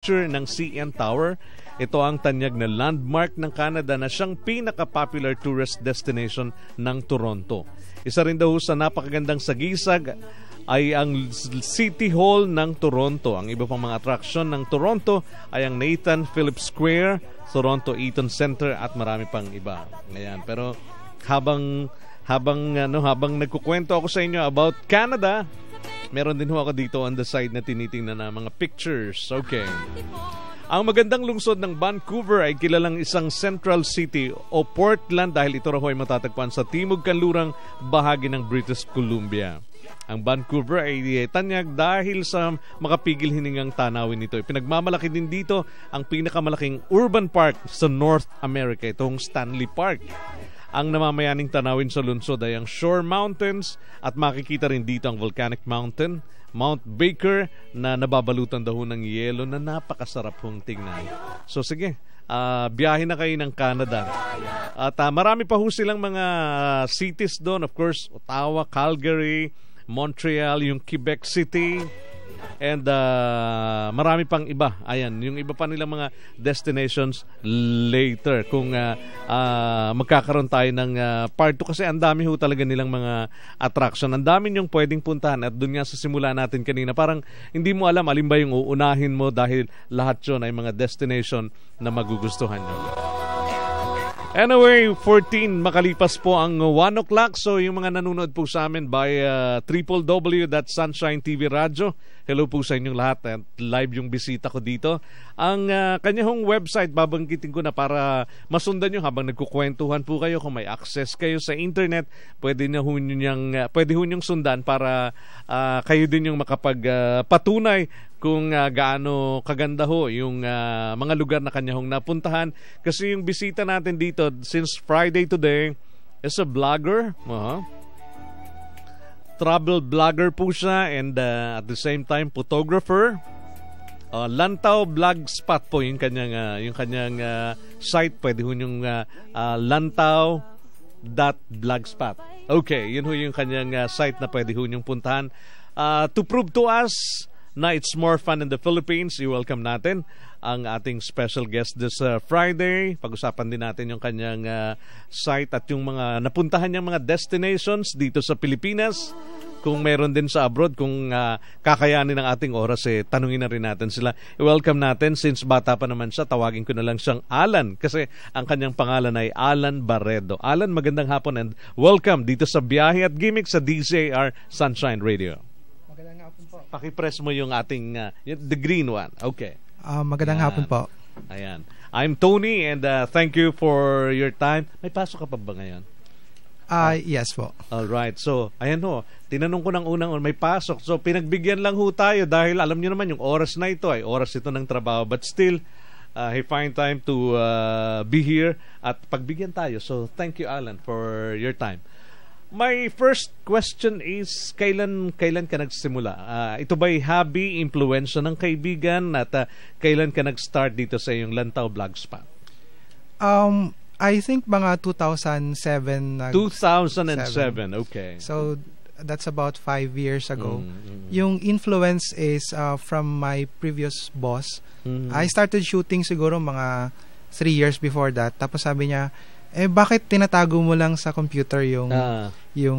ng CN Tower. Ito ang tanyag na landmark ng Canada na siyang pinaka-popular tourist destination ng Toronto. Isa rin daw sa napakagandang sagisag ay ang City Hall ng Toronto. Ang iba pang mga atraksyon ng Toronto ay ang Nathan Phillips Square, Toronto Eaton Center at marami pang iba. Ayan, pero habang nagkukwento ako sa inyo about Canada, meron din ako dito on the side na tinitingnan na mga pictures. Okay. Ang magandang lungsod ng Vancouver ay kilalang isang central city o Portland dahil ito raw ay matatagpuan sa timog-kanlurang bahagi ng British Columbia. Ang Vancouver ay tanyag dahil sa makapigil hiningang tanawin nito. Pinagmamalaki din dito ang pinakamalaking urban park sa North America, itong Stanley Park. Ang namamayaning tanawin sa lungsod ay ang Shore Mountains at makikita rin dito ang Volcanic Mountain, Mount Baker na nababalutan daw ng yelo na napakasarap hong tingnan. So sige, biyahe na kayo ng Canada. At marami pa ho silang mga cities doon. Of course, Ottawa, Calgary, Montreal, yung Quebec City, and marami pang iba. Ayan, yung iba pa nilang mga destinations later kung magkakaroon tayo ng part 2 kasi ang dami ho talaga nilang mga attraction. Ang dami yung pwedeng puntahan at doon nga sa simula natin kanina, parang hindi mo alam alin ba yung uunahin mo dahil lahat yun ay mga destination na magugustuhan nyo. Anyway, 14 makalipas po ang 1 o'clock. So yung mga nanonood po sa amin by www.Sunshine TV Radio, hello po sa inyong lahat at live yung bisita ko dito. Ang kanyang website, babanggitin ko na para masundan nyo habang nagkukwentuhan po kayo. Kung may access kayo sa internet, pwede ho nyong sundan para kayo din yung makapagpatunay kung gaano kaganda ho yung mga lugar na kanya hong napuntahan. Kasi yung bisita natin dito, since Friday today, is a vlogger. Travel vlogger po siya and at the same time, photographer. Lantaw Blogspot po yung kanyang site. Pwede ho yung lantaw.blogspot. Okay, yun ho yung kanyang site na pwede ho yung puntahan. To prove to us na it's more fun in the Philippines, i-welcome natin ang ating special guest this Friday. Pag-usapan din natin yung kanyang site at yung mga napuntahan niyang mga destinations dito sa Pilipinas. Kung meron din sa abroad, kung kakayanin ng ating oras, tanungin na rin natin sila. I-welcome natin, since bata pa naman siya, tawagin ko na lang siyang Alan kasi ang kanyang pangalan ay Alan Barredo. Alan, magandang hapon and welcome dito sa Biyahe at Gimmick sa DZR Sunshine Radio. Pakipress mo yung ating, the green one. Okay. Magandang hapon po. Ayan. I'm Tony and thank you for your time. May pasok ka pa ba ngayon? Yes po. Alright. So, ayan ho. Tinanong ko ng unang may pasok. So, pinagbigyan lang ho tayo dahil alam niyo naman yung oras na ito ay oras ito ng trabaho. But still, he find time to be here at pagbigyan tayo. So, thank you, Alan, for your time. My first question is, kailan ka nagsimula? Ito ba'y hobby, influensya ng kaibigan, at kailan ka nag-start dito sa iyong Lantaw Blogspot? I think mga 2007. 2007, okay. So, that's about 5 years ago. Yung influence is from my previous boss. I started shooting siguro mga 3 years before that. Tapos sabi niya, bakit tinatago mo lang sa computer yung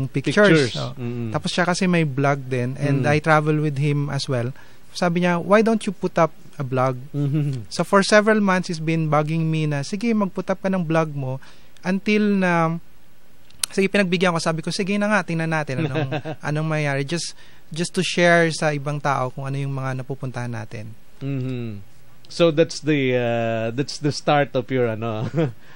pictures? So, tapos siya kasi may blog din and I travel with him as well. Sabi niya, why don't you put up a blog? So for several months, he's been bugging me na, sige, mag-put up ka ng blog mo until na, sige, pinagbigyan ko. Sabi ko, sige na nga, tingnan natin anong mayayari. Just to share sa ibang tao kung ano yung mga napupuntahan natin. So that's the start of your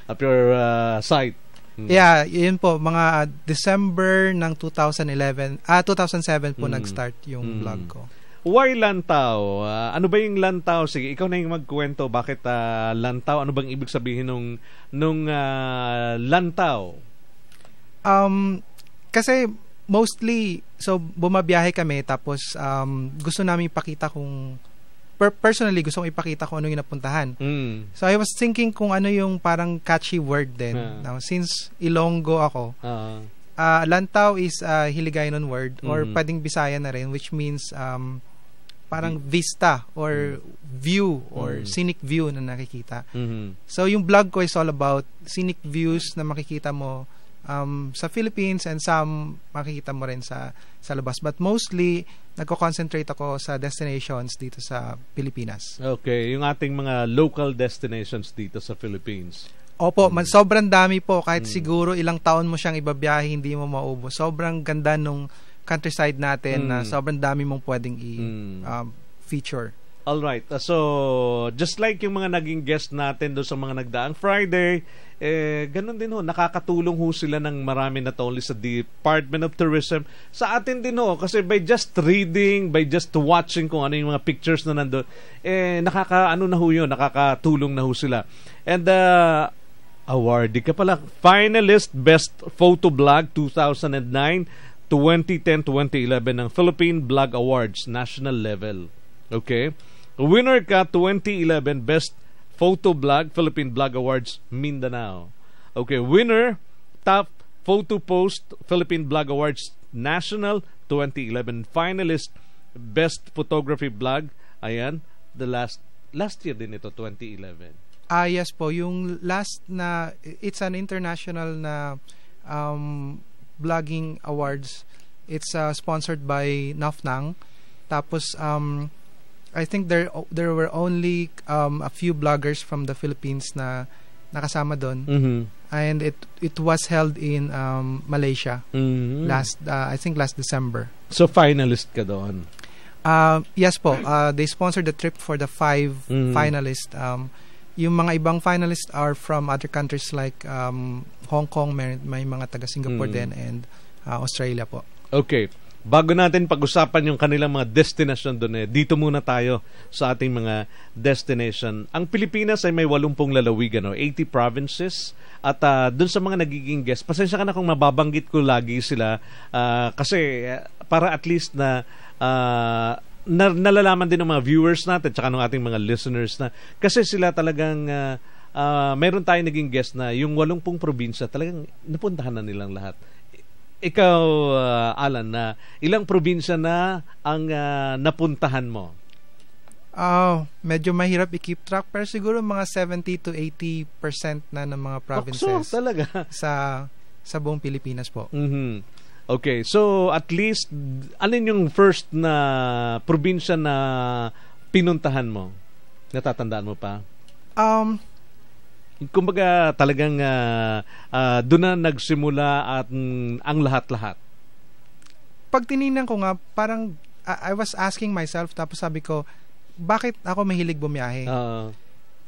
of your site. Yeah, yun po, mga December ng 2007 po nag-start yung blog ko. Why Lantaw? Ano ba yung Lantaw? Sige, ikaw na yung magkwento. Bakit Lantaw? Ano bang ibig sabihin nung Lantaw? Kasi mostly, so bumabiyahe kami tapos gusto namin ipakita kung personally, gusto kong ipakita kung ano yung napuntahan. So, I was thinking kung ano yung parang catchy word din. Now, since Ilonggo ako, Lantaw is a Hiligaynon word or pwedeng Bisaya na rin, which means parang vista or view or scenic view na nakikita. So yung blog ko is all about scenic views na makikita mo sa Philippines and some makikita mo rin sa labas. But mostly, nagko-concentrate ako sa destinations dito sa Pilipinas. Okay, yung ating mga local destinations dito sa Philippines. Opo, sobrang dami po. Kahit siguro ilang taon mo siyang ibabiyahe, hindi mo maubos. Sobrang ganda nung countryside natin na sobrang dami mong pwedeng feature. Alright, so just like yung mga naging guest natin doon sa mga nagdaang Friday, ganun din ho, nakakatulong ho sila ng marami not only sa Department of Tourism, sa atin din ho, kasi by just reading, by just watching kung ano yung mga pictures na nandun, nakakatulong na ho sila. And awardee ka pala, finalist Best Photo Blog 2009, 2010, 2011 ng Philippine Blog Awards National Level. Okay? Winner ka 2011 Best Photo Blog Philippine Blog Awards Mindanao. Okay, winner Top Photo Post Philippine Blog Awards National 2011. Finalist Best Photography Blog. Ayan, the last year din ito, 2011. Yes po, yung last na it's an international na blogging awards. It's sponsored by NAFNANG. Tapos I think there were only a few bloggers from the Philippines na nakasama doon. And it was held in Malaysia I think last December. So finalist ka doon? Yes po. They sponsored the trip for the 5 finalists. Yung mga ibang finalists are from other countries like Hong Kong, may mga taga Singapore din, and Australia po. Okay. Bago natin pag-usapan yung kanilang mga destination doon, dito muna tayo sa ating mga destination. Ang Pilipinas ay may 80 lalawigan, 80 provinces. At doon sa mga nagiging guest, pasensya ka na kung mababanggit ko lagi sila kasi para at least na nalalaman din ng mga viewers natin tsaka ng ating mga listeners na kasi sila talagang meron tayong naging guest na yung 80 probinsya talagang napuntahan na nilang lahat. Ikaw, Alan, na ilang probinsya na ang napuntahan mo? Medyo mahirap i-keep track pero siguro mga 70 to 80% na ng mga provinces talaga sa buong Pilipinas po. Okay, so at least alin yung first na probinsya na pinuntahan mo? Natatandaan mo pa? Kumbaga talagang doon na nagsimula at ang lahat-lahat. Pag tinignan ko nga, parang I was asking myself, tapos sabi ko, bakit ako mahilig bumiyahe?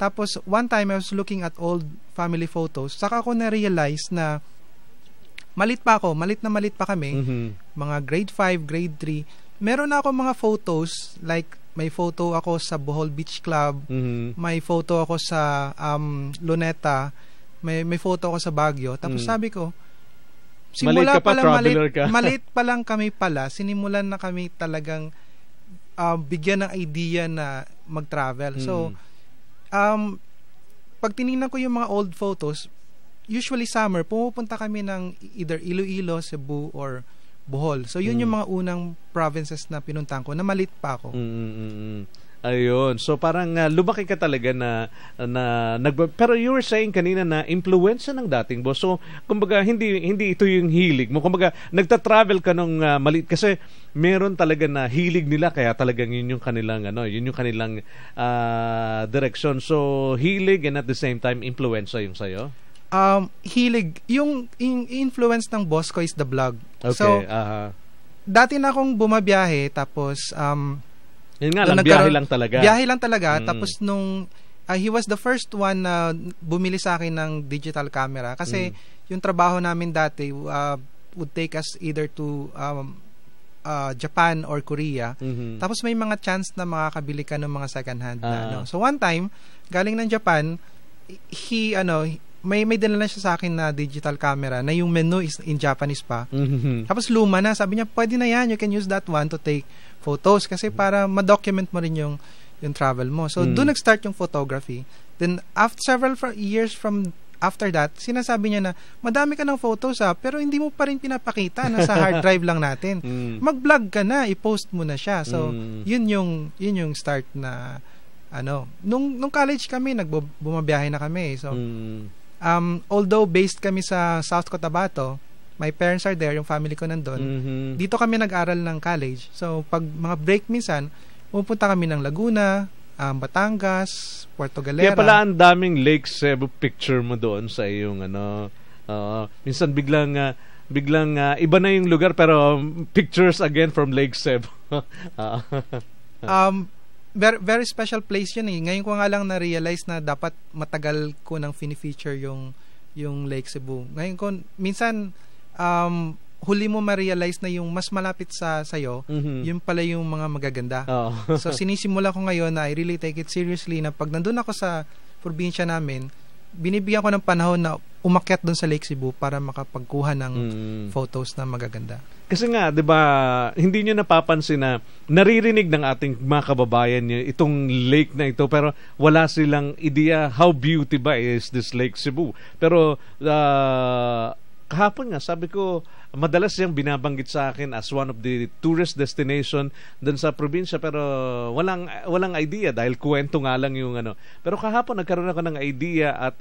Tapos one time I was looking at old family photos, saka ako na-realize na malit pa kami, mga grade 5, grade 3. Meron na ako mga photos, like may photo ako sa Bohol Beach Club, may photo ako sa Luneta, may photo ako sa Baguio. Tapos sabi ko, simula malit pa lang kami pala, sinimulan na kami talagang bigyan ng idea na mag-travel. So, pag tinignan ko yung mga old photos, usually summer, pumupunta kami ng either Iloilo, Cebu, or Bohol. So, yun yung mga unang provinces na pinuntahan ko, na malit pa ako. Ayun. So, parang lumaki ka talaga na pero you were saying kanina na influensya ng dating boss. So, kumbaga, hindi ito yung hilig mo. Kumbaga, nagta-travel ka nung maliit. Kasi, meron talaga na hilig nila, kaya talagang yun yung kanilang, direction. So, hilig and at the same time, influensya yung sa'yo? Hilig. Yung influence ng boss ko is the blog. Okay, so, dati na akong bumabiyahe, tapos, yun nga lang, biyahe lang talaga. Biyahe lang talaga. Tapos nung, he was the first one na bumili sa akin ng digital camera. Kasi, yung trabaho namin dati, would take us either to Japan or Korea. Tapos may mga chance na makakabili ka ng mga second hand na. So, one time, galing ng Japan, may dinala siya sa akin na digital camera na yung menu is in Japanese pa. Tapos luma na. Sabi niya, pwede na yan. You can use that one to take photos kasi para ma-document mo rin yung travel mo. So, doon nag-start yung photography. Then, after several years from after that, sinasabi niya na, madami ka ng photos pero hindi mo pa rin pinapakita, nasa hard drive lang natin. Mag-vlog ka na, i-post mo na siya. So, yun yung start na, nung college kami, bumabiyahe na kami. So, although based kami sa South Cotabato, my parents are there, yung family ko nandun, dito kami nag-aral ng college. So, pag mga break minsan, pupunta kami ng Laguna, Batangas, Puerto Galera. Kaya pala ang daming Lake Cebu picture mo doon sa iyong minsan biglang iba na yung lugar pero pictures again from Lake Cebu. Very, very special place yun eh. Ngayon ko nga lang na-realize na dapat matagal ko nang fini-feature yung Lake Cebu. Ngayon ko, minsan huli mo ma-realize na yung mas malapit sa'yo, yun pala yung mga magaganda. So, sinisimula ko ngayon na I really take it seriously na pag nandun ako sa probinsya namin, binibigyan ko ng panahon na umakyat dun sa Lake Cebu para makapagkuha ng photos na magaganda. Kasi nga, 'di ba, hindi niyo napapansin na naririnig ng ating mga kababayan niyo itong lake na ito pero wala silang idea how beauty ba is this Lake Cebu. Pero kahapon nga, sabi ko, madalas siyang binabanggit sa akin as one of the tourist destination dun sa probinsya pero walang idea dahil kwento nga lang yung Pero kahapon nagkaroon ako ng idea at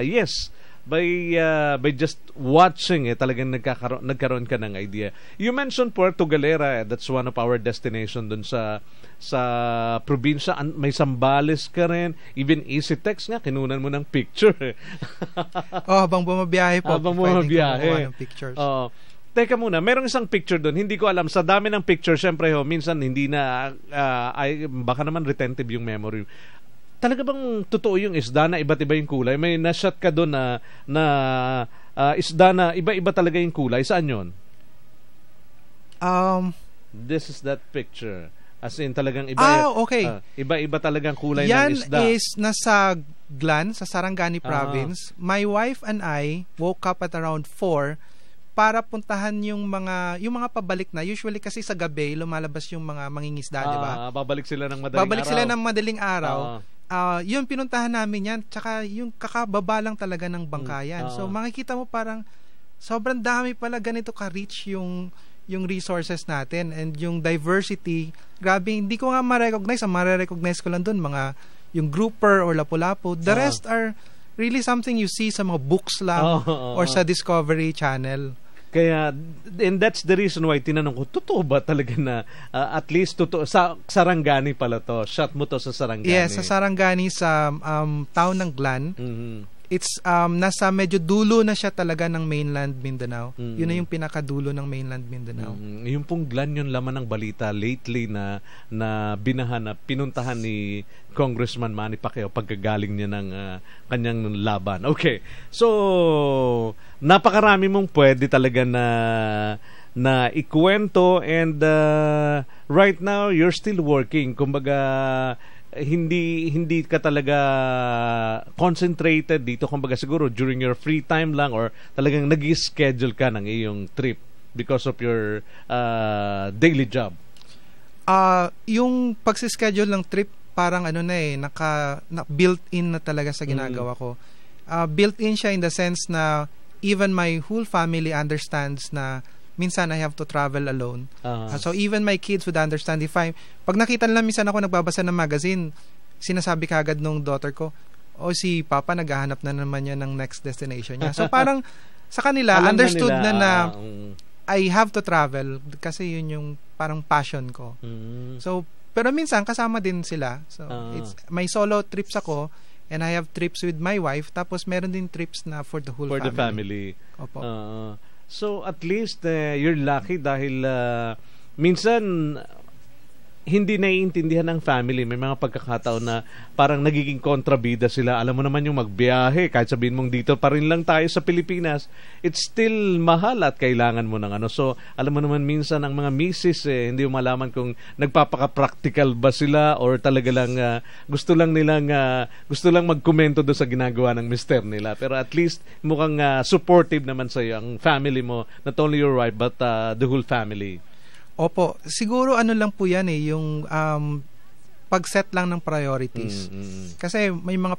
yes, by just watching talagang nagkaroon ka ng idea. You mentioned Puerto Galera, that's one of our destination dun sa probinsya. May Zambales ka rin, even EasyTex nga kinunan mo ng picture. Habang bumabiyahe po. Habang bumabiyahe. Ng pictures. Teka muna, merong isang picture doon, hindi ko alam, sa dami ng picture, syempre minsan hindi na, baka naman retentive yung memory. Talaga bang totoo yung isda na iba't iba yung kulay? May na-shot ka doon na isda na iba-iba talaga yung kulay. Saan yun? This is that picture. As in talagang okay. Iba-iba talagang kulay yan ng isda. Yan is nasa Glan, sa Sarangani Province. My wife and I woke up at around 4 para puntahan yung mga pabalik na. Usually kasi sa gabi lumalabas yung mga mangingisda, di ba? Babalik sila ng madaling araw. Yun pinuntahan namin yan. Tsaka yung kakababa lang talaga ng bangkayan. So makikita mo parang sobrang dami pala, ganito ka-rich yung resources natin and yung diversity. Grabe, hindi ko nga ma-recognize. Ang ma-recognize ko lang dun mga yung grouper or lapu-lapu. The rest are really something you see sa mga books lang or sa Discovery Channel. Kaya, and that's the reason why tinanong ko, totoo ba talaga na at least totoo, sa Sarangani pala to? Shot mo to sa Sarangani? Yes, sa Sarangani, sa town ng Glan. It's nasa medyo dulo na siya talaga ng mainland Mindanao. Yun na yung pinakadulo ng mainland Mindanao. Yung pong Glan yung laman ng balita lately na binahan, na pinuntahan ni Congressman Manny Pacquiao pagkagaling niya ng kanyang laban. Okay. So, napakarami mong pwede talaga na ikwento and right now you're still working. Kumbaga hindi ka talaga concentrated dito, kumbaga siguro during your free time lang or talagang nag-schedule ka ng iyong trip because of your daily job. Yung pagsischedule ng trip parang built-in na talaga sa ginagawa ko. Built-in siya in the sense na even my whole family understands na minsan I have to travel alone. So even my kids would understand pag nakita nila minsan ako nagbabasa ng magazine, sinasabi kaagad nung daughter ko, si Papa naghahanap na naman niya ng next destination niya. So parang sa kanila, understood na I have to travel kasi yun yung parang passion ko. So, pero minsan kasama din sila. So, it's may solo trips ako and I have trips with my wife, tapos meron din trips na for the whole family. For the family. Opo. So at least you're lucky dahil minsan hindi naiintindihan ng family. May mga pagkakataon na parang nagiging kontrabida sila. Alam mo naman yung magbiyahe, kahit sabihin mong dito pa rin lang tayo sa Pilipinas, it's still mahal at kailangan mo ng So, alam mo naman minsan ang mga misis, hindi mo malaman kung nagpapaka-practical ba sila or talaga lang gusto lang magkomento doon sa ginagawa ng mister nila. Pero at least mukhang supportive naman sa iyo ang family mo, not only your wife but the whole family. Opo, siguro lang po yan yung pag-set lang ng priorities. Kasi may mga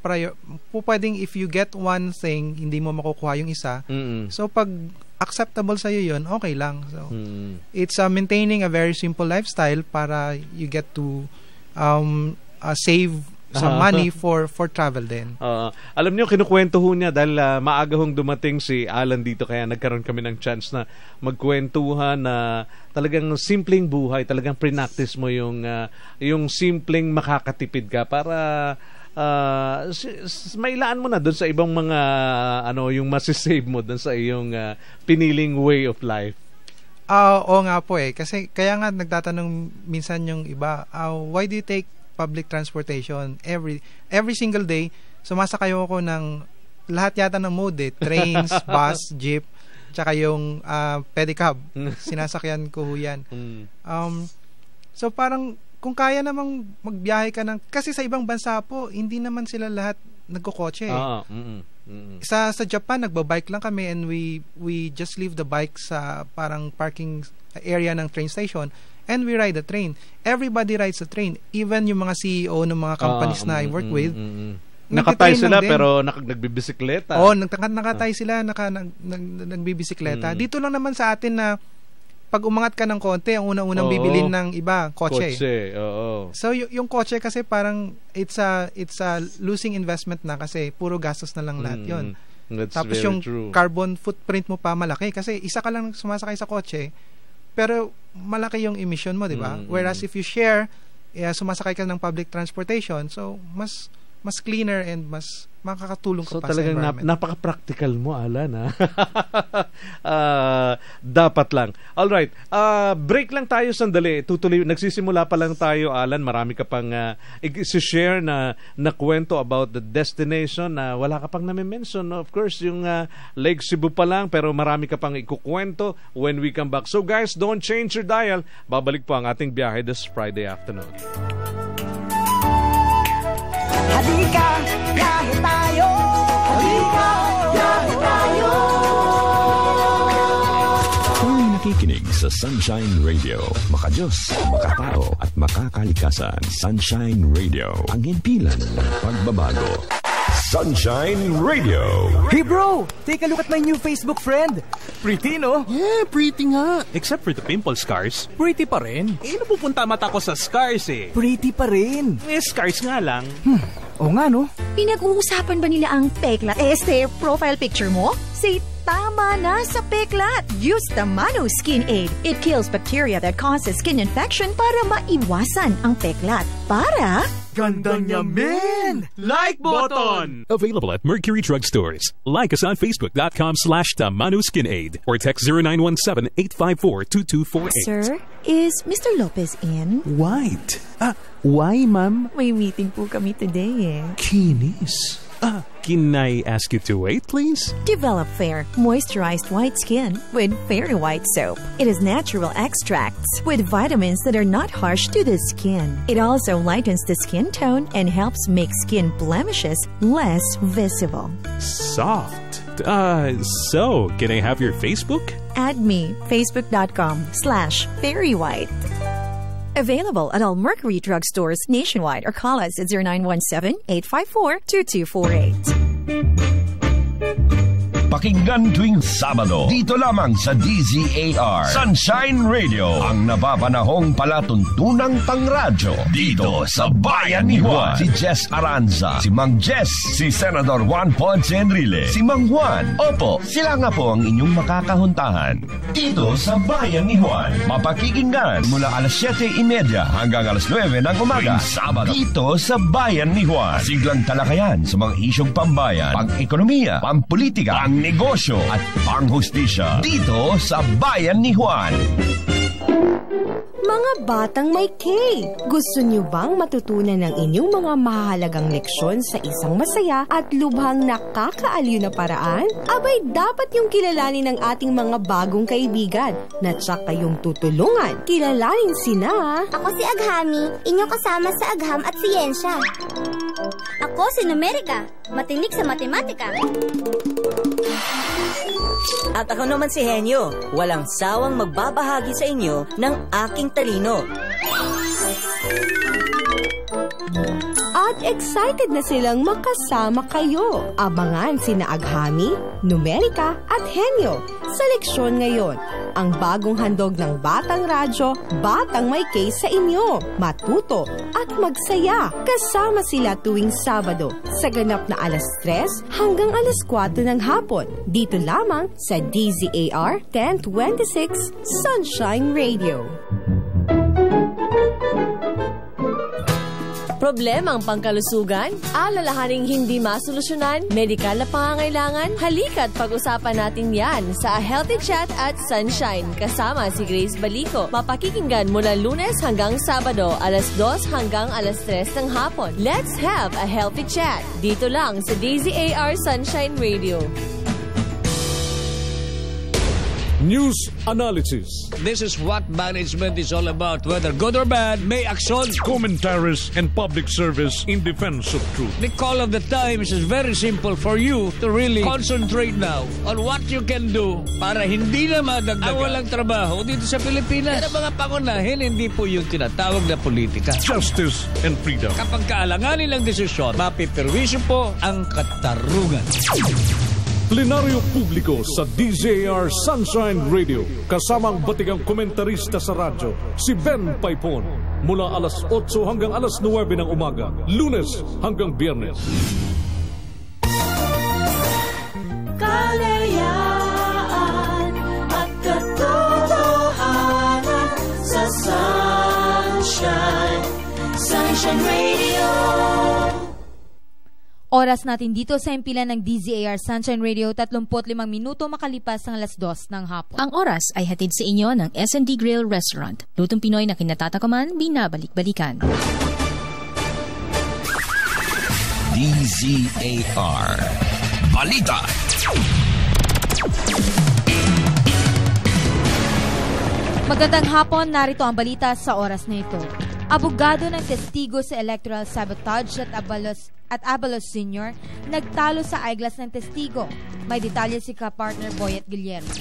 pwedeng if you get one thing, hindi mo makukuha yung isa. So pag acceptable sa'yo yun, okay lang. So it's maintaining a very simple lifestyle para you get to save some money for travel din. Alam niyo, kinukwento ho niya dahil maaga hong dumating si Alan dito, kaya nagkaroon kami ng chance na magkwentuhan na talagang simpleng buhay, talagang pre-practice mo yung simpleng makakatipid ka para mailaan mo na doon sa ibang mga yung masisave mo doon sa iyong piniling way of life. Oo nga po kasi kaya nga nagtatanong minsan yung iba, why do you take public transportation every single day? Sumasakay ako ng lahat yata ng mode trains, bus, jeep, tsaka yung pedicab. Sinasakyan ko yan. So parang kung kaya namang magbiyahe ka kasi sa ibang bansa po, hindi naman sila lahat nagkokotse. Sa Japan, nagbabike lang kami and we just leave the bike sa parang parking area ng train station and we ride the train. Everybody rides the train. Even yung mga CEO ng mga companies na I work with. Nakatay sila pero nagbibisikleta. Nakatay sila, nagbibisikleta. Dito lang naman sa atin na pag umangat ka ng konti, ang unang-unang bibilin ng iba, kotse. So yung kotse kasi parang it's a losing investment na kasi puro gastos na lang lahat yun. Tapos yung carbon footprint mo pa malaki kasi isa ka lang sumasakay sa kotse pero malaki yung emission mo, di ba? Whereas if you share, sumasakay ka ng public transportation, so mas cleaner and mas makakatulong ka pa sa environment. So talagang napaka-practical mo, Alan. Dapat lang. Alright, break lang tayo sandali. Tutuloy, nagsisimula pa lang tayo, Alan. Marami ka pang i-share na kwento about the destination na wala ka pang nami-mention. Of course, yung Lake Cebu pa lang, pero marami ka pang ikukwento when we come back. So guys, don't change your dial. Babalik po ang ating biyahe this Friday afternoon. Halika, biyahe tayo. Halika, biyahe tayo. Kung nakikinig sa Sunshine Radio, makajos, makatao at makakalikasan. Sunshine Radio, ang himpilan ng pagbabago. Sunshine Radio. Hey bro, take a look at my new Facebook friend. Pretty, no? Yeah, pretty nga. Except for the pimple scars. Pretty pa rin. Napupunta mata ko sa scars Pretty pa rin. Scars nga lang. Oo nga, no? Pinag-uusapan ba nila ang peklat? Profile picture mo? Say tama na sa peklat. Use Tamano Skin Aid. It kills bacteria that causes skin infection para maiwasan ang peklat. Para... Ganda niya, men! Like button! Available at Mercury Drug Stores. Like us on Facebook.com/Tamano Skin Aid or text 0917-854-2248. Sir, is Mr. Lopez in? White. Why, ma'am? May meeting po kami today Kinis. Can I ask you to wait, please? Develop fair, moisturized white skin with Fairy White Soap. It has natural extracts with vitamins that are not harsh to the skin. It also lightens the skin tone and helps make skin blemishes less visible. Soft. So, can I have your Facebook? Add me, facebook.com/fairywhite. Available at all Mercury Drug Stores nationwide or call us at 0917-854-2248. Pakinggan tuwing Sabado dito lamang sa DZAR Sunshine Radio, ang napapanahong palatuntunang pangradyo dito sa Bayan ni Juan. Si Jess Aranza, si Mang Jess, si Senador Juan Ponce Enrile, si Mang Juan. Opo, sila nga po ang inyong makakahuntahan dito sa Bayan ni Juan. Mapakikinggan mula alas 7:30 hanggang alas 9 ng umaga Sabado dito sa Bayan ni Juan. Siglang talakayan sa mga isyong pambayan, pang-ekonomiya, pampolitika, negosyo at panghustisya dito sa Bayan ni Juan. Mga batang may K, gusto niyo bang matutunan ng inyong mga mahalagang leksyon sa isang masaya at lubhang nakakaaliw na paraan? Abay, dapat yung kilalanin ng ating mga bagong kaibigan na tsak kayong tutulungan. Kilalanin sina... Ako si Aghami, inyo kasama sa Agham at Siyensya. Ako si Numerika, matinik sa matematika. At ako naman si Henyo, walang sawang magbabahagi sa inyo ng aking talino. At excited na silang makasama kayo. Abangan sina Aghami, Numerica at Henyo sa leksyon ngayon. Ang bagong handog ng Batang Radyo, Batang May Case sa inyo. Matuto at magsaya. Kasama sila tuwing Sabado sa ganap na 3:00 hanggang 4:00 ng hapon. Dito lamang sa DZAR 1026 Sunshine Radio. Problema ang pangkalusugan? Alalahaning hindi masolusyonan? Medikal na pangangailangan? Halika't pag-usapan natin yan sa Healthy Chat at Sunshine. Kasama si Grace Balico. Mapakikinggan mula Lunes hanggang Sabado, 2:00 hanggang 3:00 ng hapon. Let's have a healthy chat. Dito lang sa DZAR Sunshine Radio. News analysis. This is what management is all about. Whether good or bad, may action. Commentaries and public service in defense of truth. The call of the times is very simple for you to really concentrate now on what you can do para hindi na madagdagan ang walang trabaho dito sa Pilipinas. Pero mga pangunahin, hindi po yung tinatawag na politika. Justice and freedom. Kapag kaalanganin ang desisyon, mapiperwisyo po ang katarungan. Plenaryo publiko sa DZAR Sunshine Radio. Kasamang batigang komentarista sa radyo, si Ben Paipon. Mula 8:00 hanggang 9:00 ng umaga, Lunes hanggang Biyernes. Kalayaan at katotohanan sa Sunshine Radio. Oras natin dito sa himpilan ng DZAR Sunshine Radio, 35 minuto makalipas ng 2:00 ng hapon. Ang oras ay hatid sa inyo ng S&D Grill Restaurant. Lutong Pinoy na kinatatakaman, binabalik-balikan. DZAR Balita. Magandang hapon, narito ang balita sa oras na ito. Abogado ng testigo sa electoral sabotage at Abalos Sr. nagtalo sa eyeglass ng testigo. May detalye si ka-partner Boyet Guillermo.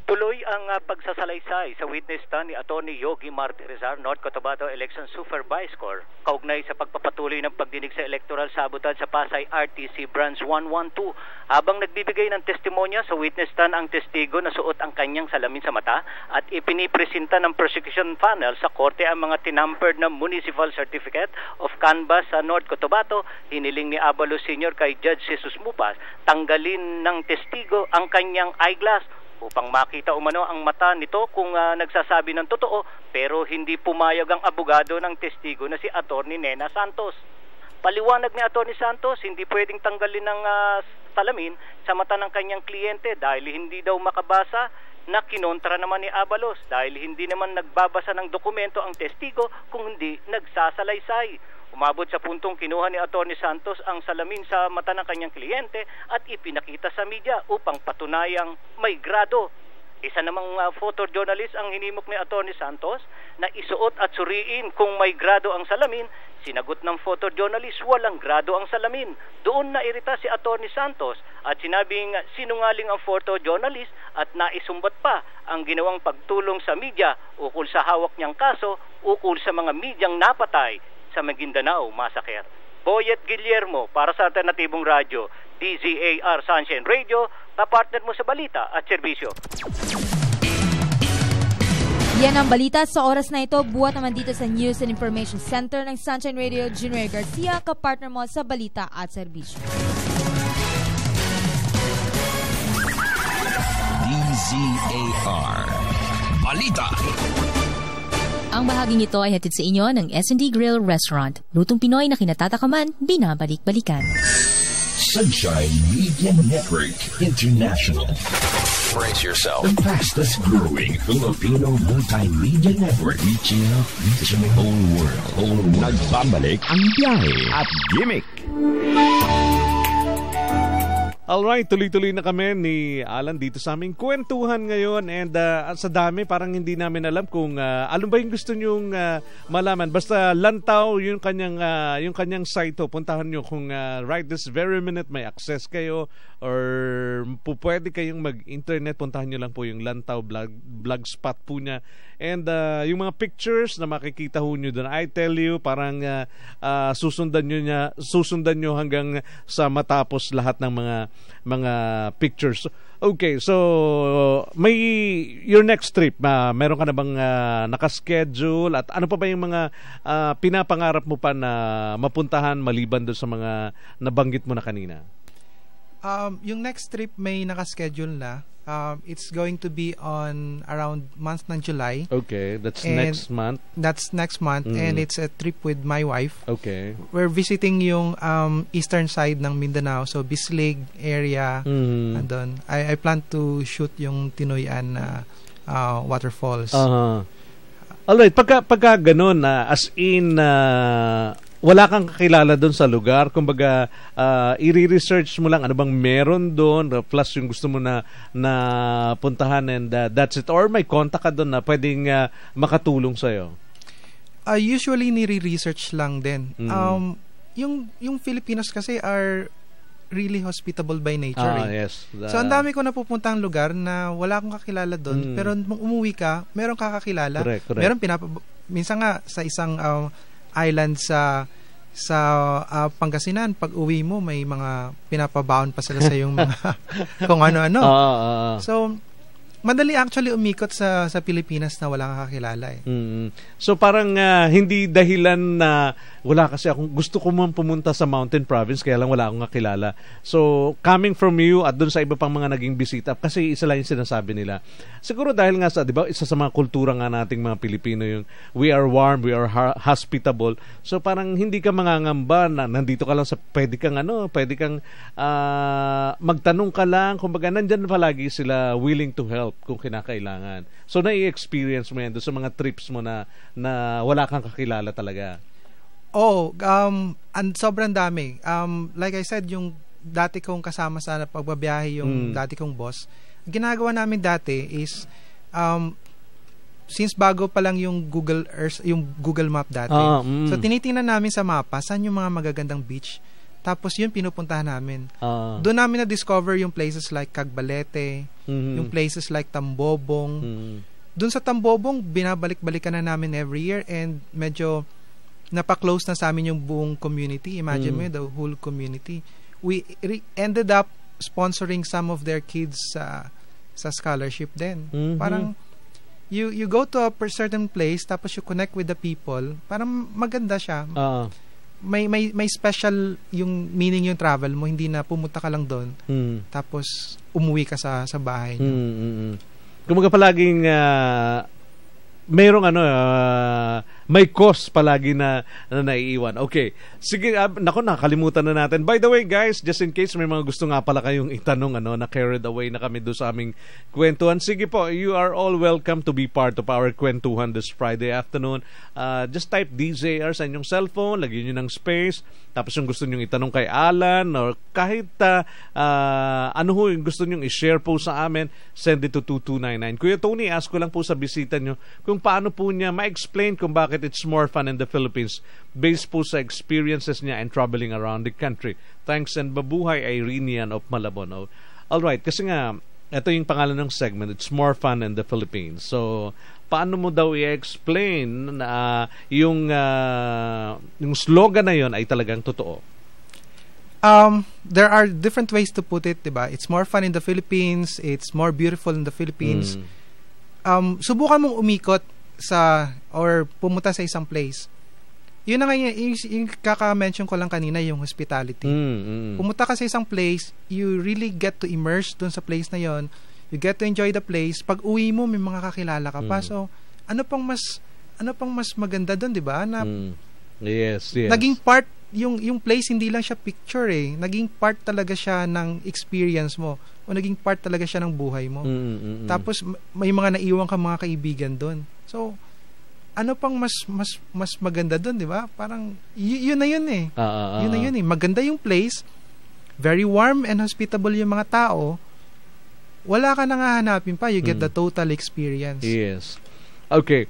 Tuloy ang pagsasalaysay sa witness stand ni Atty. Yogi Martirezar, North Cotabato Election Supervisor, kaugnay sa pagpapatuloy ng pagdinig sa electoral sabotage sa Pasay RTC Branch 112. Habang nagbibigay ng testimonya sa witness stand ang testigo na suot ang kanyang salamin sa mata at ipinipresenta ng prosecution panel sa korte ang mga tinampered na municipal certificate of canvass sa North Cotabato, hiniling ni Abalos Sr. kay Judge Jesus Mupas tanggalin ng testigo ang kanyang eyeglass upang makita umano ang mata nito kung nagsasabi ng totoo, pero hindi pumayag ang abogado ng testigo na si Atty. Nena Santos. Paliwanag ni Atty. Santos, hindi pwedeng tanggalin ng salamin sa mata ng kanyang kliyente dahil hindi daw makabasa, na kinontra naman ni Abalos dahil hindi naman nagbabasa ng dokumento ang testigo kung hindi nagsasalaysay. Umabot sa puntong kinuha ni Atty. Santos ang salamin sa mata ng kanyang kliyente at ipinakita sa media upang patunayang may grado. Isa namang photojournalist ang hinimok ni Atty. Santos na isuot at suriin kung may grado ang salamin. Sinagot ng photojournalist, walang grado ang salamin. Doon nairita si Atty. Santos at sinabing sinungaling ang photojournalist at naisumbat pa ang ginawang pagtulong sa media ukol sa hawak niyang kaso ukol sa mga medyang napatay sa Maguindanao Massacre. Boyet Guillermo para sa Alternatibong Radyo, DZAR Sunshine Radio, kapartner mo sa balita at serbisyo. Yan ang balita sa oras na ito. Buhat naman dito sa News and Information Center ng Sunshine Radio, Junior Garcia, kapartner mo sa balita at serbisyo. DZAR Balita. Ang bahaging ito ay hatid sa inyo ng S&D Grill Restaurant. Lutong Pinoy na kinatatakaman, binabalik-balikan. Sunshine Media Network International. Brace yourself. The fastest growing Filipino multimedia network reaching the whole world. Nagbabalik ang biyahe at gimmick. Alright, tuloy-tuloy na kami ni Alan dito sa aming kwentuhan ngayon, and sa dami parang hindi namin alam kung ano ba yung gusto nyong malaman. Basta Lantaw yung kanyang site, puntahan nyo kung right this very minute may access kayo or pwede kayong mag-internet, puntahan nyo lang po yung Lantaw blogspot po niya. And yung mga pictures na makikita ho nyo doon, I tell you, parang susundan nyo hanggang sa matapos lahat ng mga pictures. Okay, so may your next trip, meron ka na bang nakaschedule, at ano pa ba yung mga pinapangarap mo pa na mapuntahan maliban doon sa mga nabanggit mo na kanina? Yung next trip may nakaschedule na. It's going to be on around month ng July. Okay, that's next month. That's next month, and it's a trip with my wife. Okay. We're visiting yung eastern side ng Mindanao, so Bislig area. Andun. I plan to shoot yung Tinoyan waterfalls. Alright, pagka ganun, as in wala kang kakilala doon sa lugar, kumbaga i-research mo lang ano bang meron doon, plus yung gusto mo na puntahan, and that's it, or may contact ka doon na pwedeng makatulong sa'yo? Usually nire-research lang din. Yung Filipinos kasi are really hospitable by nature. Yes. So ang dami ko napupuntang lugar na wala akong kakilala doon, pero nung umuwi ka, meron kakakilala. Correct. Meron minsan nga sa isang island sa Pangasinan, pag uwi mo may mga pinapabaon pa sila sa yung mga kung ano-ano. So madali actually umikot sa Pilipinas na wala kang kakilala eh. So parang hindi dahilan na wala kasi akong gusto ko man pumunta sa Mountain Province kaya lang wala akong kakilala. So coming from you at doon sa iba pang mga naging bisita, kasi isa lang yung sinasabi nila. Siguro dahil nga sa, di ba, isa sa mga kultura nga nating mga Pilipino yung we are warm, we are hospitable. So parang hindi ka mangangamba na nandito ka lang sa pwede kang magtanong ka lang, kumbaga nandyan palagi sila willing to help kung kinakailangan. So na-experience mo yan doon sa mga trips mo na wala kang kakilala talaga? Sobrang dami. Like I said, yung dati kong kasama sa pagbabiyahe, yung dati kong boss, ginagawa namin dati is since bago pa lang yung Google Earth, yung Google Map dati. So tinitingnan namin sa mapa saan yung mga magagandang beach. Tapos yun pinupuntahan namin. Doon namin na-discover yung places like Cagbalete, yung places like Tambobong. Doon sa Tambobong, binabalik-balikan na namin every year, and medyo napaklose na sa amin yung buong community. Imagine mo the whole community. We ended up sponsoring some of their kids sa scholarship din. Parang you go to a certain place, tapos you connect with the people, parang maganda siya. May special yung meaning yung travel mo, hindi na pumunta ka lang doon tapos umuwi ka sa bahay nyo. Kumbaga palaging mayroong may cost palagi na naiiwan. Okay. Sige, nakalimutan na natin. By the way, guys, just in case may mga gusto nga pala kayong itanong, na carried away na kami doon sa aming kwentuhan. Sige po, you are all welcome to be part of our kwentuhan this Friday afternoon. Just type DJR sa inyong cellphone, lagyan nyo ng space, tapos yung gusto nyong itanong kay Alan, or kahit ano ho yung gusto nyong i-share po sa amin, send it to 2299. Kuya Tony, ask ko lang po sa bisita nyo kung paano po niya ma-explain kung bakit it's more fun in the Philippines based po sa experiences niya and traveling around the country. Thanks, and babuhay, Irenian of Malabon. Alright, kasi nga ito yung pangalan ng segment, it's more fun in the Philippines. So paano mo daw i-explain na yung slogan na yun ay talagang totoo? There are different ways to put it, diba? It's more fun in the Philippines, it's more beautiful in the Philippines. Subukan mong umikot or pumunta sa isang place. Yun na nga yung kaka-mention ko lang kanina, yung hospitality. Pumunta ka sa isang place, you really get to immerse dun sa place na yon. You get to enjoy the place. Pag uwi mo, may mga kakilala ka pa. So, ano pang mas maganda dun, di ba? Yes. Naging part, yung place, hindi lang siya picture eh. Naging part talaga siya ng experience mo. O naging part talaga siya ng buhay mo. Tapos, may mga naiwan ka mga kaibigan dun. So, ano pang mas maganda doon, di ba? Parang, yun na yun eh. Yun na yun eh. Maganda yung place. very warm and hospitable yung mga tao, wala ka nang hahanapin pa. You get the total experience. Yes. Okay.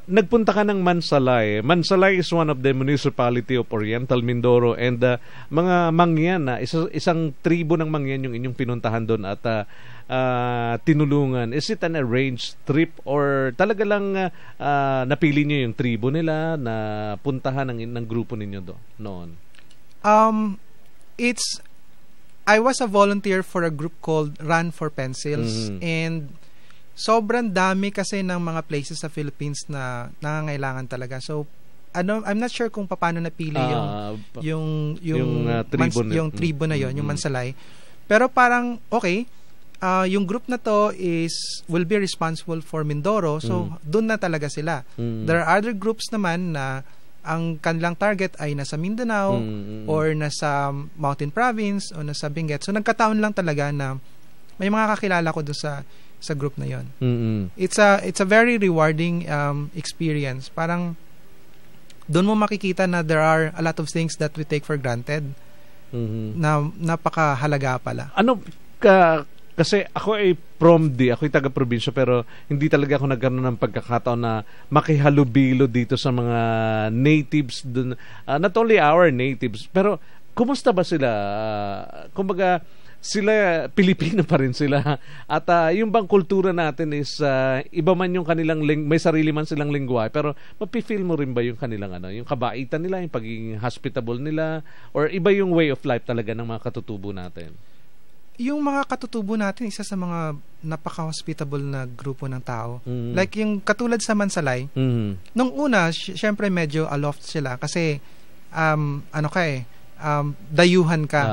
Nagpunta ka ng Mansalay. Mansalay is one of the municipality of Oriental Mindoro, and mga Mangyan, isang tribo ng Mangyan yung inyong pinuntahan doon at tinulungan. Is it an arranged trip or talaga lang napili niyo yung tribo nila na puntahan ng grupo ninyo noon? I was a volunteer for a group called Run for Pencils, and sobrang dami kasi ng mga places sa Philippines na nangangailangan talaga. So, I'm not sure kung paano napili yung tribo na yon, yung Mansalay. Pero parang, okay, yung group na to will be responsible for Mindoro, so doon na talaga sila. There are other groups naman na ang kanilang target ay nasa Mindanao or nasa Mountain Province o nasa Benguet. So, nagkataon lang talaga na may mga kakilala ko doon sa group na yon. It's a very rewarding experience. Parang doon mo makikita na there are a lot of things that we take for granted na napakahalaga pala. Kasi ako ay ako'y taga-probinsya, pero hindi talaga ako nagkaroon ng pagkakataon na makihalubilo dito sa mga natives dun. Not only our natives, pero kumusta ba sila? Kumbaga, sila Pilipino pa rin sila, at yung bang kultura natin is iba man yung kanilang may sarili man silang lingwahe, pero mapifeel mo rin ba yung kanilang yung kabaitan nila, yung pagiging hospitable nila, or iba yung way of life talaga ng mga katutubo natin? Yung mga katutubo natin, isa sa mga napaka-hospitable na grupo ng tao. Like yung katulad sa Mansalay, nung una syempre medyo aloft sila kasi dayuhan ka.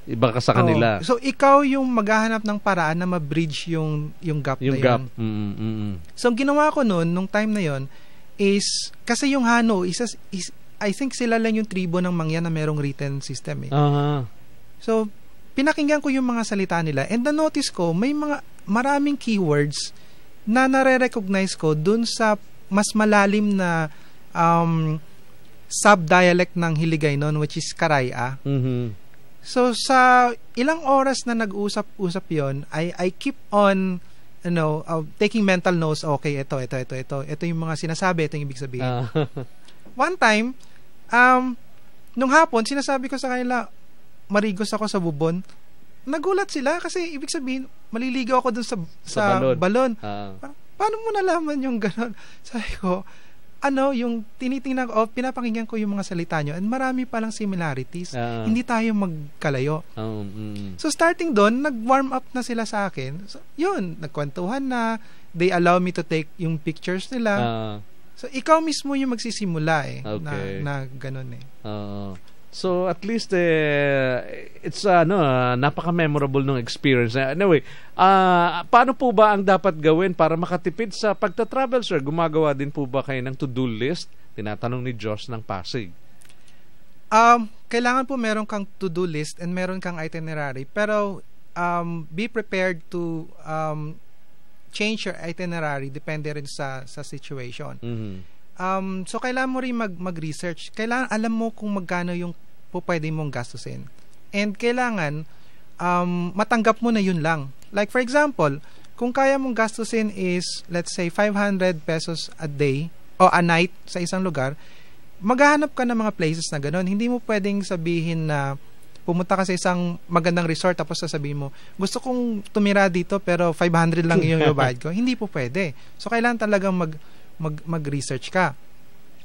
Iba ka sa kanila. So, ikaw yung maghahanap ng paraan na ma-bridge yung gap na yun. So, ang ginawa ko nung time na yon is, kasi yung Hano, I think sila lang yung tribo ng Mangyan na merong written system. So, pinakinggan ko yung mga salita nila, and na-notice ko, may maraming keywords na nare-recognize ko dun sa mas malalim na sub-dialect ng Hiligaynon, which is Karaya. So, sa ilang oras na nag-usap yon, I keep on, taking mental notes. Okay, ito. Ito yung mga sinasabi, ito yung ibig sabihin. One time, nung hapon, sinasabi ko sa kanila, marigos ako sa bubon. Nagulat sila kasi ibig sabihin, maliligaw ako dun sa balon. Paano mo nalaman yung gano'n? Sabi ko, yung tinitingnan ko, pinapakinggan ko yung mga salita nyo, and marami palang similarities. Hindi tayo magkalayo. So starting doon, nag-warm up na sila sa akin. So, yun, nagkwentuhan na, they allow me to take yung pictures nila. So ikaw mismo yung magsisimula na ganun . So at least it's napaka-memorable ng experience. Anyway, paano po ba ang dapat gawin para makatipid sa pagta-travel, sir? Gumagawa din po ba kayo ng to-do list? Tinatanong ni Josh ng Pasig. Kailangan po meron kang to-do list and meron kang itinerary, pero be prepared to change your itinerary depende rin sa situation. So kailangan mo rin mag-research. Kailangan alam mo kung magkano yung pwede mong gastusin. And kailangan matanggap mo na yun lang. Like for example, kung kaya mong gastusin is, let's say, 500 pesos a day o a night sa isang lugar, maghahanap ka ng mga places na gano'n. Hindi mo pwedeng sabihin na pumunta ka sa isang magandang resort tapos sasabihin mo, gusto kong tumira dito pero 500 lang yung bayad ko. Hindi po pwede. So kailangan talagang mag-research ka.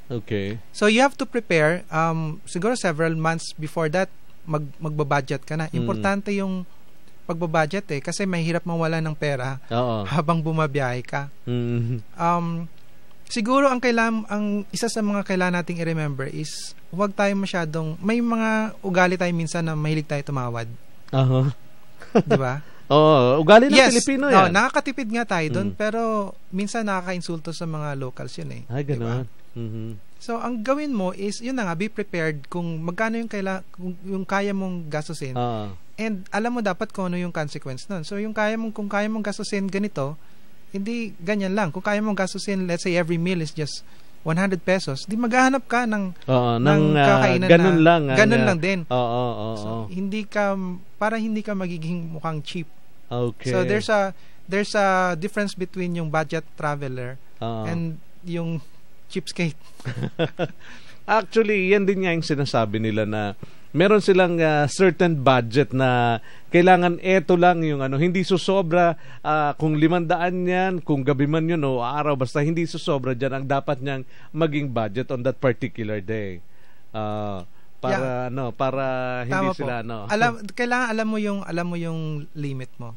Okay. So you have to prepare siguro several months before that magbabudget ka na. Importante yung pagbabudget kasi mahirap mawala ng pera habang bumabiyahe ka. Siguro ang isa sa mga kailangan nating i-remember is huwag tayo masyadong, may mga ugali tayo minsan na mahilig tayo tumawad. Di ba? Ugali ng Pilipino yan. Nakakatipid nga tayo doon, pero minsan nakaka-insulto sa mga locals yun . Ay, gano'n. Diba? So, ang gawin mo is, yun na nga, be prepared kung magkano yung kaya mong gastusin. And alam mo dapat kung ano yung consequence nun. So, kung kaya mong gastusin ganito, hindi ganyan lang. Kung kaya mong gastusin, let's say every meal is just 100 pesos, di maghahanap ka ng kakainan ganun na, lang. Ganun lang din. So, hindi ka magiging mukhang cheap. Okay. So there's a difference between yung budget traveler and yung cheapskate. Actually, yan din nga yung sinasabi nila na meron silang certain budget na kailangan eto lang yung hindi susobra kung 500 yan, kung gabi man yun o araw, basta hindi susobra dyan ang dapat niyang maging budget on that particular day. Para hindi tama sila kailangan alam mo yung limit mo.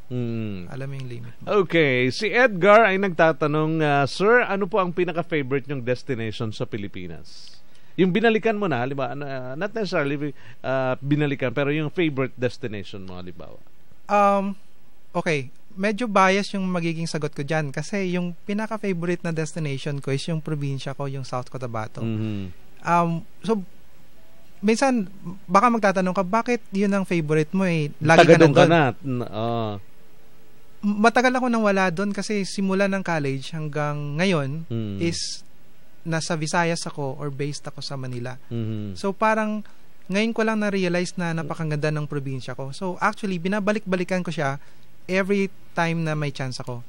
Alam mo yung limit mo. Okay, si Edgar ay nagtatanong, Sir, ano po ang pinaka-favorite nyong destination sa Pilipinas? Yung binalikan mo na, halimbawa, not necessarily binalikan, pero yung favorite destination mo, halimbawa. Okay, medyo bias yung magiging sagot ko dyan kasi yung pinaka-favorite na destination ko is yung probinsya ko, yung South Cotabato. So, minsan, baka magtatanong ka, bakit yun ang favorite mo lagi ka nandun? Matagal ako nang wala doon kasi simula ng college hanggang ngayon is nasa Visayas ako or based ako sa Manila. So parang ngayon ko lang na-realize na napakaganda ng probinsya ko. So actually, binabalik-balikan ko siya every time na may chance ako.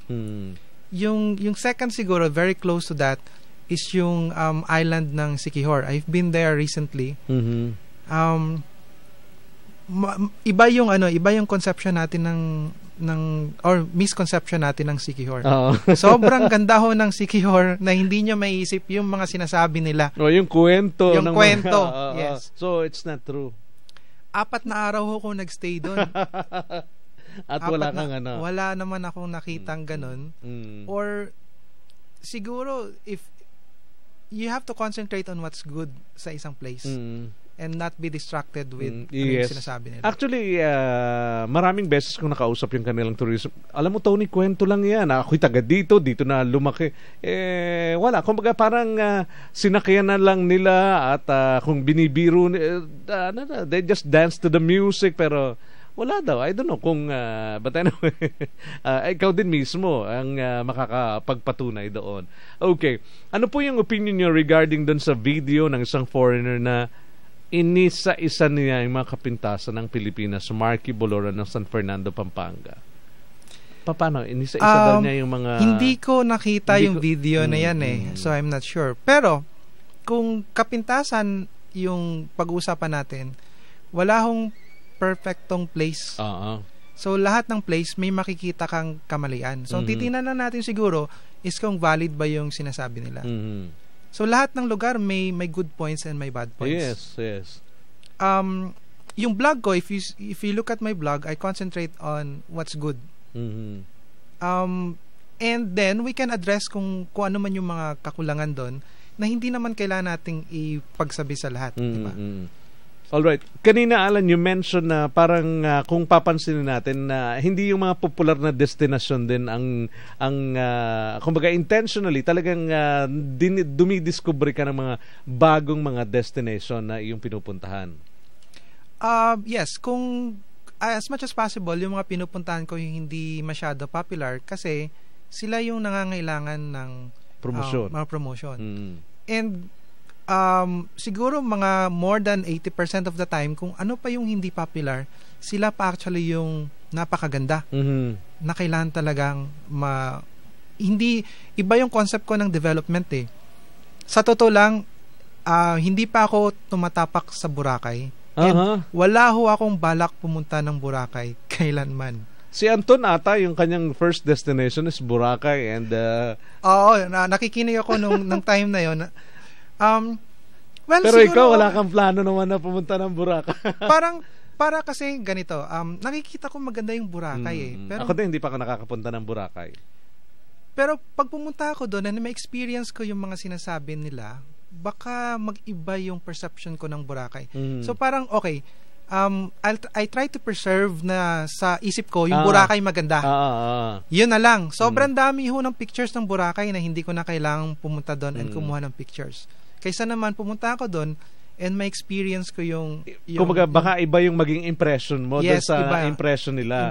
Yung second siguro, very close to that, is yung island ng Siquijor. I've been there recently. Iba yung conception natin or misconception natin ng Siquijor. Sobrang ganda ho ng Siquijor na hindi nyo maiisip yung mga sinasabi nila. Yung kwento. Yung kwento. Yes. So, it's not true. 4 na araw ho ko nagstay doon. At wala kang Wala naman akong nakitang ganun. Or, siguro, if you have to concentrate on what's good sa isang place. And not be distracted with yung sinasabi nila. Actually, maraming beses kong nakausap yung kanilang tourism. Alam mo, Tony, kwento lang yan. Ako'y taga dito na lumaki. Wala. Kumbaga parang sinakyan na lang nila at kung binibiro, they just dance to the music, pero wala daw. I don't know kung, but anyway, ikaw din mismo ang makakapagpatunay doon. Okay. Ano po yung opinion nyo regarding doon sa video ng isang foreigner na inisa-isa niya yung mga kapintasan ng Pilipinas, Marky Boloran ng San Fernando, Pampanga? Paano? Inisa-isa daw niya yung mga... Hindi ko nakita yung video na yan so I'm not sure. Pero, kung kapintasan yung pag-uusapan natin, wala hong perfectong place. So, lahat ng place, may makikita kang kamalian. So, titingnan na natin siguro is kung valid ba yung sinasabi nila. So, lahat ng lugar may good points and may bad points. Yes. Yung blog ko, if you look at my blog, I concentrate on what's good. And then, we can address kung ano man yung mga kakulangan doon na hindi naman kailangan nating ipagsabi sa lahat. Diba? Alright. Kanina, Alan, you mentioned na parang kung papansinin natin na hindi yung mga popular na destination din ang kumbaga intentionally talagang dumidiscover ka ng mga bagong mga destination na iyong pinupuntahan. Yes, kung as much as possible yung mga pinupuntahan ko yung hindi masyado popular kasi sila yung nangangailangan ng mga promotion. And siguro mga more than 80% of the time kung ano pa yung hindi popular, sila pa actually yung napakaganda na kailangan talagang hindi iba yung concept ko ng development sa totoo lang hindi pa ako tumatapak sa Boracay and wala ho akong balak pumunta ng Boracay kailanman. Si Anton ata yung kanyang first destination is Boracay and nakikinig ako nung time na yon. Well, pero siguro, ikaw wala kang plano naman na pumunta ng Boracay. para kasi ganito, nakikita ko maganda yung Boracay Pero, ako din hindi pa ako nakakapunta ng Boracay. Pero pag pumunta ako doon and ma-experience ko yung mga sinasabi nila, baka mag-iba yung perception ko ng Boracay. So parang okay, I try to preserve na sa isip ko yung Boracay maganda. Yun na lang. Sobrang dami ho ng pictures ng Boracay na hindi ko na kailangang pumunta doon and kumuha ng pictures. Kaysa naman pumunta ako doon and may experience ko yung kumbaga baka iba yung maging impression mo doon sa impression nila.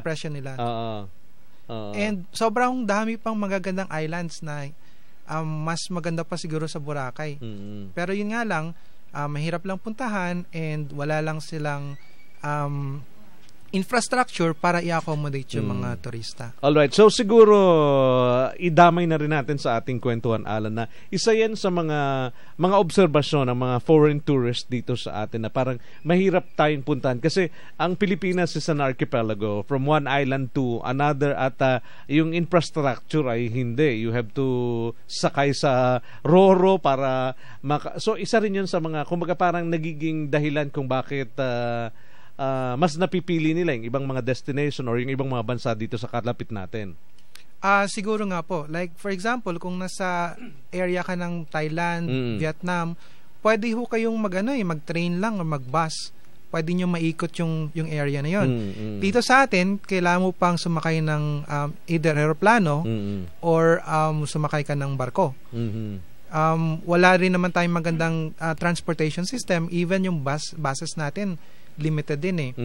And sobrang dami pang magagandang islands na mas maganda pa siguro sa Boracay. Pero yun nga lang, mahirap lang puntahan and wala lang silang infrastructure para i-accommodate yung mga turista. Alright, so siguro idamay na rin natin sa ating kwentuhan, Alan, na isa yan sa mga obserbasyon ng mga foreign tourists dito sa atin na parang mahirap tayong puntahan kasi ang Pilipinas is an archipelago from one island to another at yung infrastructure ay hindi. You have to sakay sa Roro para so isa rin yun sa mga kumbaga parang nagiging dahilan kung bakit mas napipili nila yung ibang mga destination or yung ibang mga bansa dito sa kalapit natin. Siguro nga po. Like, for example, kung nasa area ka ng Thailand, Vietnam, pwede ho kayong mag-train lang o mag-bus. Pwede nyo maikot yung area na yon. Dito sa atin, kailangan mo pang sumakay ng either aeroplano or sumakay ka ng barko. Wala rin naman tayong magandang transportation system. Even yung buses natin, limited din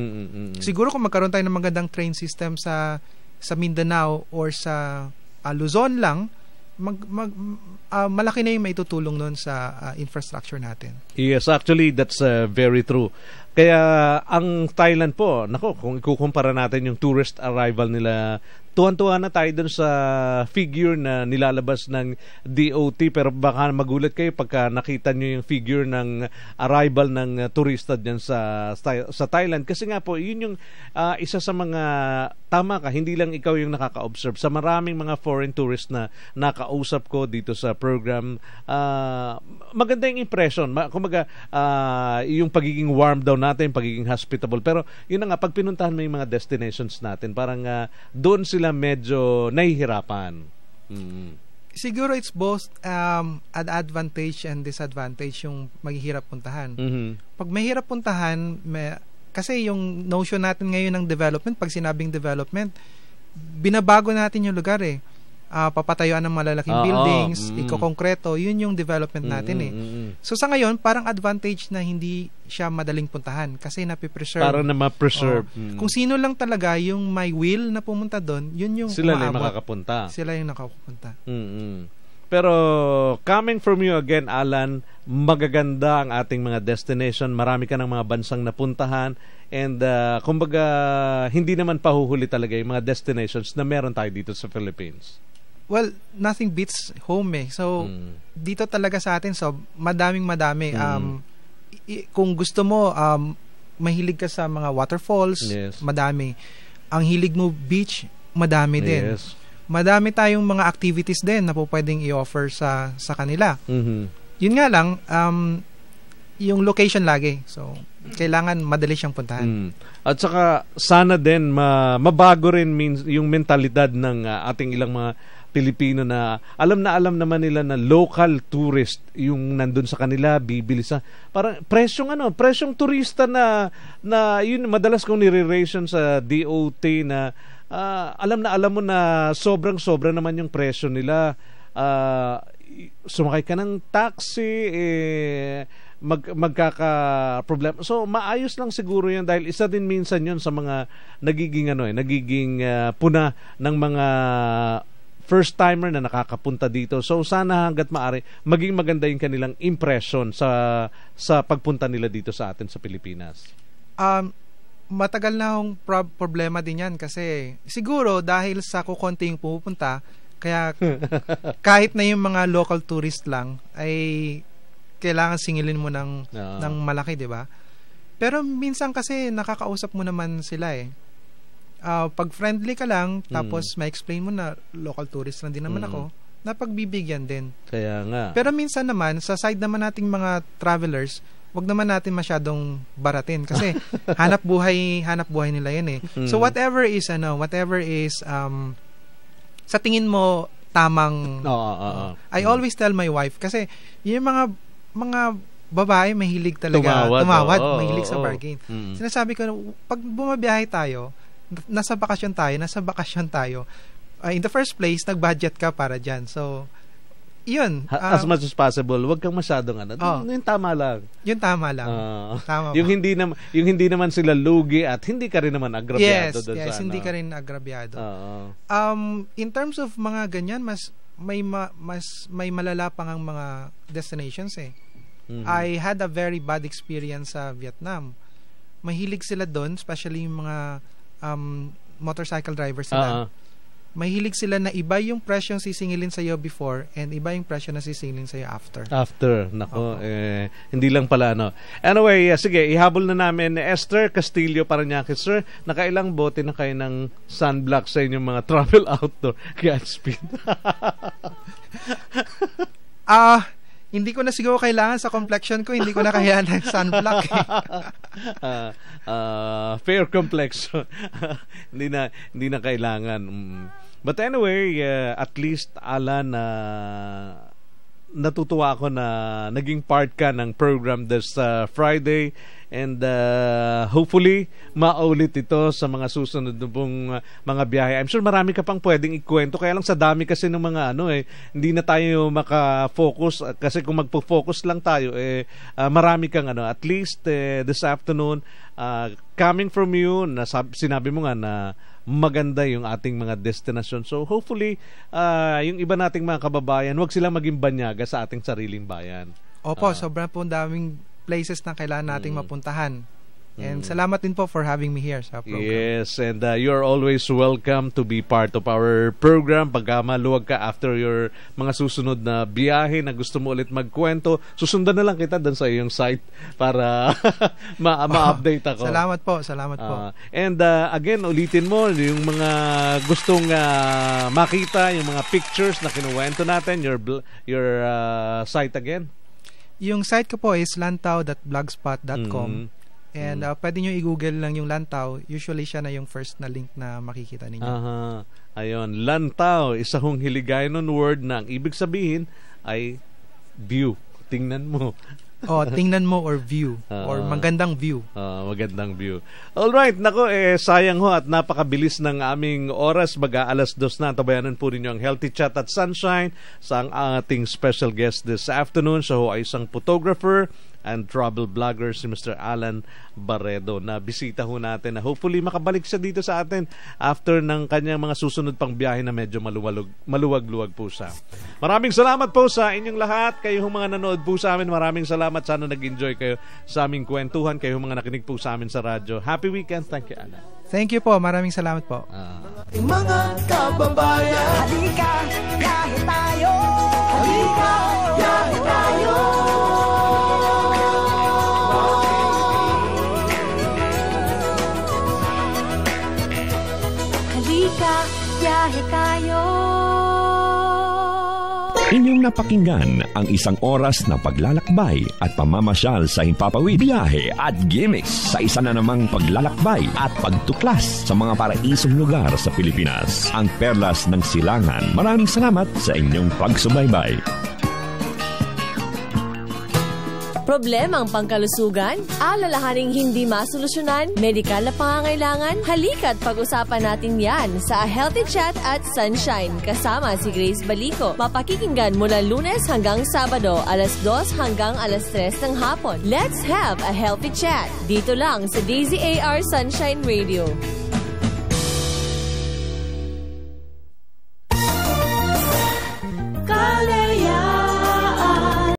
Siguro kung magkaroon tayo ng magandang train system sa Mindanao or sa Luzon lang, malaki na yung maitutulong noon sa infrastructure natin. Yes, actually that's very true. Kaya ang Thailand po, kung ikukumpara natin yung tourist arrival nila, tuwan-tuwa na tayo dun sa figure na nilalabas ng DOT, pero baka magulat kayo pagka nakita nyo yung figure ng arrival ng turista dyan sa Thailand. Kasi nga po, yun yung isa sa mga, tama ka, hindi lang ikaw yung nakaka-observe. Sa maraming mga foreign tourists na nakausap ko dito sa program, maganda yung impression. Kumbaga, yung pagiging warm daw natin, pagiging hospitable. Pero yun na nga, pag pinuntahan mo yung mga destinations natin, parang doon sila medyo nahihirapan. Siguro it's both an advantage and disadvantage yung maghihirap puntahan. Pag mahirap puntahan, kasi yung notion natin ngayon ng development, pag sinabing development, binabago natin yung lugar papatayuan ng malalaking buildings, ikokongkreto, yun yung development natin So sa ngayon, parang advantage na hindi siya madaling puntahan kasi napipreserve. Parang na ma-preserve. Kung sino lang talaga yung may will na pumunta doon, yun yung sila yung makakapunta. Sila yung nakakapunta. Pero coming from you again, Alan, magaganda ang ating mga destination. Marami ka ng mga bansang napuntahan and kumbaga hindi naman pahuhuli talaga yung mga destinations na meron tayo dito sa Philippines. Well, nothing beats home So, dito talaga sa atin, so, madami. Kung gusto mo, mahilig ka sa mga waterfalls, madami. Ang hilig mo beach, madami din. Madami tayong mga activities din na po pwedeng i-offer sa kanila. Yun nga lang, yung location lagi. So, kailangan madali siyang puntahan. At saka, sana din mabago rin yung mentalidad ng ating ilang mga Pilipino na alam naman nila na local tourist yung nandun sa kanila, bibili sa parang presyong turista na yun madalas kong nire-ration sa DOT na alam mo na sobrang naman yung presyo nila. Sumakay ka ng taxi, magkaka-problem. So, maayos lang siguro yan dahil isa din minsan yun sa mga nagiging puna ng mga first-timer na nakakapunta dito. So, sana hanggat maaari, maging maganda yung kanilang impression sa pagpunta nila dito sa atin sa Pilipinas. Matagal na akong problema din yan kasi siguro dahil sa kukonti yung pupunta, kaya kahit na yung mga local tourist lang, ay kailangan singilin mo ng malaki, di ba? Pero minsan kasi nakakausap mo naman sila pag friendly ka lang, tapos ma-explain mo na local tourist lang din naman ako, napagbibigyan din. Kaya nga. Pero minsan naman, sa side naman nating mga travelers, wag naman natin masyadong baratin kasi hanap buhay nila yan So whatever is sa tingin mo tamang I always tell my wife kasi yung mga babae mahilig talaga tumawad, mahilig sa bargain. Sinasabi ko, pag bumabiyahe tayo, nasa bakasyon tayo. In the first place, nag-budget ka para dyan. So, yun. As much as possible, wag kang masyadong yung tama lang. Yung tama lang. Tama yung hindi naman sila lugi at hindi ka rin naman agrabyado. Yes, hindi ka rin agrabyado. In terms of mga ganyan, mas may malala pang ang mga destinations eh. I had a very bad experience sa Vietnam. Mahilig sila doon, especially yung mga motorcycle drivers sila. Mahilig sila na iba yung presyo sisingilin sa iyo before and iba yung presyo na sisingilin sa iyo after. Nako, hindi lang pala, no. Anyway, sige, ihabol na namin. Esther Castillo Parañaque, sir, nakailang bote na kayo ng sunblock sa inyong mga travel outdoor? Godspeed. Hindi ko na siguro kailangan sa complexion ko, hindi ko na kailangan ng sunblock. Fair complexion. hindi na kailangan. But anyway, at least Alan, natutuwa ako na naging part ka ng program this Friday, and hopefully maulit ito sa mga susunod na pong mga biyahe. I'm sure marami ka pang pwedeng ikwento, kaya lang sa dami kasi ng mga hindi na tayo maka-focus, kasi kung magpo-focus lang tayo marami kang at least this afternoon, coming from you, sinabi mo nga na maganda yung ating mga destination. So hopefully yung iba nating mga kababayan, wag silang maging banyaga sa ating sariling bayan. Opo, sobrang po daming places na kailangan nating mapuntahan. And salamat din po for having me here sa program. Yes, and you're always welcome to be part of our program. Pagka maluwag ka after your mga susunod na biyahe na gusto mo ulit magkwento, susundan na lang kita doon sa iyong site para ma-update ako. Salamat po. And again, ulitin mo yung mga gustong makita, yung mga pictures na kinuwento natin, your site again. Yung site ko po is lantau.blogspot.com. And pwede nyo i-google lang yung Lantau. Usually siya na yung first na link na makikita ninyo. Ayun, Lantau, isa hong Hiligaynon word na ang ibig sabihin ay view. Tingnan mo. Tingnan mo or view. Or magandang view. Magandang view. Alright, nako, sayang ho at napakabilis ng aming oras. Mag-aalas 2 na. Tabayanan po ninyo ang Healthy Chat at Sunshine sa ang ating special guest this afternoon. Siya ho ay isang photographer and travel vlogger, si Mr. Alan Barredo, na bisita ho natin, na hopefully makabalik siya dito sa atin after ng kanyang mga susunod pang biyahe na medyo maluwag-luwag po siya. Maraming salamat po sa inyong lahat. Kayo mga nanood po sa amin, maraming salamat. Sana nag-enjoy kayo sa aming kwentuhan. Kayo mga nakinig po sa amin sa radyo. Happy weekend. Thank you, Alan. Thank you po. Maraming salamat po. Mga kababayan, halika, biyahe tayo. Halika, biyahe tayo. Halika, biyahe tayo. Inyong napakinggan ang isang oras na paglalakbay at pamamasyal sa himpapawid, biyahe at gimmicks sa isa na namang paglalakbay at pagtuklas sa mga paraisong lugar sa Pilipinas. Ang Perlas ng Silangan. Maraming salamat sa inyong pagsubaybay. Problema ang pangkalusugan? Alalahaning hindi masolusyonan? Medikal na pangangailangan? Halika't pag-usapan natin yan sa Healthy Chat at Sunshine kasama si Grace Balico. Mapakikinggan mula Lunes hanggang Sabado, alas 2 hanggang alas 3 ng hapon. Let's have a healthy chat dito lang sa DZAR Sunshine Radio.